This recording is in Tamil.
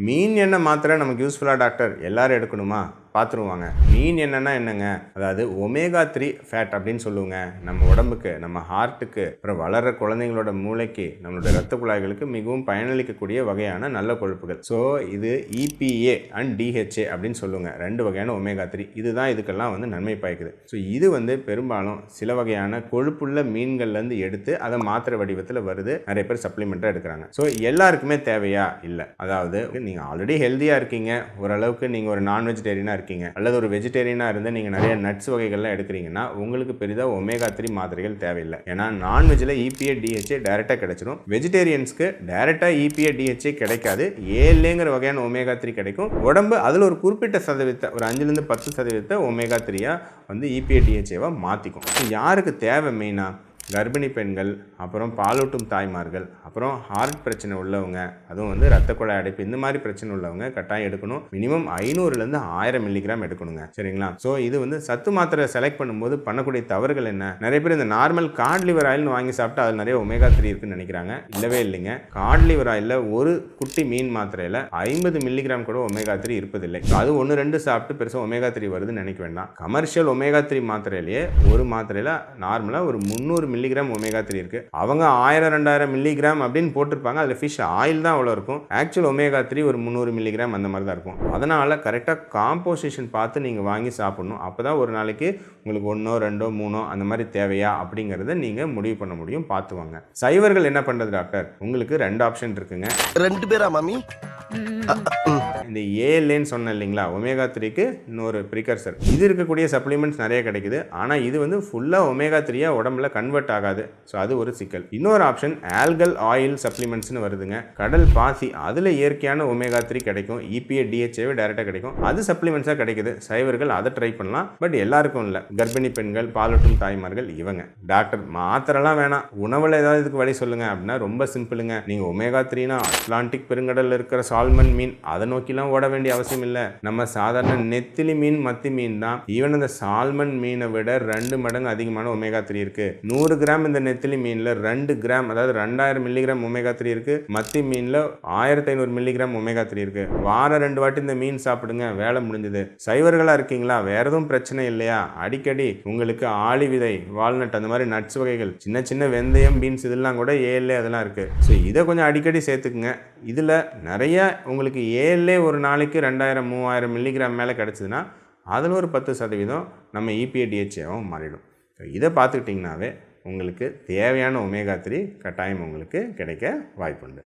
மீன் எண்ணெய் மாத்திரை நமக்கு யூஸ்ஃபுல்லாக டாக்டர் எல்லாரும் எடுக்கணுமா? பார்த்துருவாங்க. மீன் எண்ணெய்னா என்னங்க? அதாவது ஒமேகா 3 ஃபேட் அப்படின்னு சொல்லுவோங்க. நம்ம உடம்புக்கு, நம்ம ஹார்ட்டுக்கு, அப்புறம் வளர்கிற குழந்தைங்களோட மூளைக்கு, நம்மளோட ரத்த குழாய்களுக்கு மிகவும் பயனளிக்கக்கூடிய வகையான நல்ல கொழுப்புகள். ஸோ இது EPA அண்ட் DHA அப்படின்னு சொல்லுவாங்க. 2 வகையான ஒமேகா 3. இதுதான் இதுக்கெல்லாம் நன்மை பயக்குது. ஸோ இது பெரும்பாலும் சில வகையான கொழுப்புள்ள மீன்கள்லேருந்து எடுத்து அதை மாத்திரை வடிவத்தில் வருது. நிறைய பேர் சப்ளிமெண்ட்டாக எடுக்கிறாங்க. ஸோ எல்லாருக்குமே தேவையா? இல்லை. அதாவது நீங்கள் ஆல்ரெடி ஹெல்த்தியாக இருக்கீங்க, ஓரளவுக்கு நீங்கள் ஒரு நான் வெஜிடேரியனாக இருக்கீங்க அல்லது ஒரு வெஜிடேரியனாக இருந்து நீங்கள் நிறைய நட்ஸ் வகைகள்லாம் எடுக்கிறீங்கன்னா உங்களுக்கு பெரிதாக ஒமேகா 3 மாத்திரைகள் தேவையில்லை. ஏன்னா நான்வெஜ்ஜில் EPA DHA டைரெக்டாக கிடைச்சிடும். வெஜிடேரியன்ஸ்க்கு டைரெக்டாக EPA DHA கிடைக்காது. ஏழுங்கிற வகையான ஒமேகா 3 கிடைக்கும். உடம்பு அதில் ஒரு குறிப்பிட்ட சதவீதத்தை, ஒரு 5-10% ஒமேகா 3 EPA DHA மாற்றிக்கும். யாருக்கு தேவை மெயினாக? கர்ப்பிணி பெண்கள், அப்புறம் பாலூட்டும் தாய்மார்கள், அப்புறம் ஹார்ட் பிரச்சனை உள்ளவங்க, அதுவும் ரத்த குழாய் அடைப்பு இந்த மாதிரி பிரச்சனை உள்ளவங்க கட்டாயம் எடுக்கணும். மினிமம் 500 1000 மில்லிகிராம் எடுக்கணுங்க. சரிங்களா? ஸோ இது சத்து மாத்திரை செலக்ட் பண்ணும்போது பண்ணக்கூடிய தவறுகள் என்ன? நிறைய பேர் இந்த நார்மல் காட் லிவர் ஆயில்னு வாங்கி சாப்பிட்டு அதில் நிறைய ஒமேகா 3 இருக்குன்னு நினைக்கிறாங்க. இல்லவே இல்லைங்க. காட் லிவர் ஆயிலில் ஒரு குட்டி மீன் மாத்திரையில் 50 மில்லிகிராம் கூட ஒமேகா 3 இருப்பதில்லை. அது 1-2 சாப்பிட்டு பெருசாக ஒமேகா 3 வருதுன்னு நினைக்க வேண்டாம். கமர்ஷியல் ஒமேகா 3 மாத்திரையிலேயே ஒரு மாத்திரையில் நார்மலாக ஒரு 300 மில்லிகிராம் ஒமேகா 3 இருக்கு. அவங்க 1000-2000 மில்லிகிராம் அப்படின்னு போட்டிருப்பாங்க. அதில் ஃபிஷ் ஆயில் தான் அவ்வளோ இருக்கும். ஆக்சுவல் ஒமேகா 3 ஒரு 300 மில்லிகிராம் அந்த மாதிரி தான் இருக்கும். அதனால் கரெக்டாக காம்போசிஷன் பார்த்து நீங்கள் வாங்கி சாப்பிடணும். அப்போ தான் ஒரு நாளைக்கு உங்களுக்கு 1, 2, 3 அந்த மாதிரி தேவையா அப்படிங்கிறத நீங்கள் முடிவு பண்ண முடியும். பார்த்துவாங்க. சைவர்கள் என்ன பண்ணுறது டாக்டர்? உங்களுக்கு 2 ஆப்ஷன் இருக்குங்க. 2 பேரா மாமி? இந்த ஏலேன்னு சொன்னேன் இல்லைங்களா, ஒமேகா 3க்கு இன்னொரு ப்ரிகர்சர். இது இருக்கக்கூடிய சப்ளிமெண்ட்ஸ் நிறைய கிடைக்குது. ஆனால் இது ஃபுல்லாக ஒமேகா 3 உடம்புல கன்வெர்ட் ஆகாது. ஸோ அது ஒரு சிக்கல். இன்னொரு ஆப்ஷன் ஆல்கல் ஆயில் சப்ளிமெண்ட்ஸ்னு வருதுங்க. கடல் பாசி, அதில் இயற்கையான ஒமேகா 3 கிடைக்கும். EPA DHA டைரெக்டாக கிடைக்கும். அது சப்ளிமெண்ட்ஸாக கிடைக்குது. சைவர்கள் அதை ட்ரை பண்ணலாம். பட் எல்லாருக்கும் இல்லை. கர்ப்பிணி பெண்கள், பாலூட்டும் தாய்மார்கள் இவங்க. டாக்டர் மாத்திரலாம் வேணாம், உணவில் ஏதாவது இதுக்கு வழி சொல்லுங்க அப்படின்னா ரொம்ப சிம்பிளுங்க. நீங்கள் ஒமேகா 3னா அட்லாண்டிக் பெருங்கடலில் இருக்கிற சால்மன் மீன், அதை நோக்கிலாம் ஓட வேண்டிய அவசியம் இல்லை. நம்ம சாதாரண நெத்திலி மீன், மத்தி மீன் தான். ஈவன் அந்த சால்மன் மீனை விட 2 மடங்கு அதிகமான ஒமேகா 3 இருக்கு. 100 கிராம் இந்த நெத்திலி மீன்ல 2 கிராம், அதாவது 2000 மில்லிகிராம் ஒமேகா 3 இருக்கு. மத்தி மீன்ல 1500 மில்லிகிராம் ஒமேகா 3 இருக்கு. வாரம் 2 வாட்டி இந்த மீன் சாப்பிடுங்க, வேலை முடிஞ்சது. சைவர்களா இருக்கீங்களா? வேற எதுவும் பிரச்சனை இல்லையா? அடிக்கடி உங்களுக்கு ஆளி விதை, வால்நட் அந்த மாதிரி நட்ஸ் வகைகள், சின்ன சின்ன வெந்தயம், பீன்ஸ் இதெல்லாம் கூட ஏழு அதெல்லாம் இருக்கு. ஸோ இதை கொஞ்சம் அடிக்கடி சேர்த்துக்குங்க. இதில் நிறைய உங்களுக்கு ஏழு ஒரு நாளைக்கு 2000-3000 மில்லிகிராம் மேலே கிடச்சிதுன்னா அதில் ஒரு 10% நம்ம EPA DHAவும் மாறிடும். ஸோ இதை பார்த்துக்கிட்டிங்கனாவே உங்களுக்கு தேவையான ஒமேகா 3 கட்டாயம் உங்களுக்கு கிடைக்க வாய்ப்புண்டு.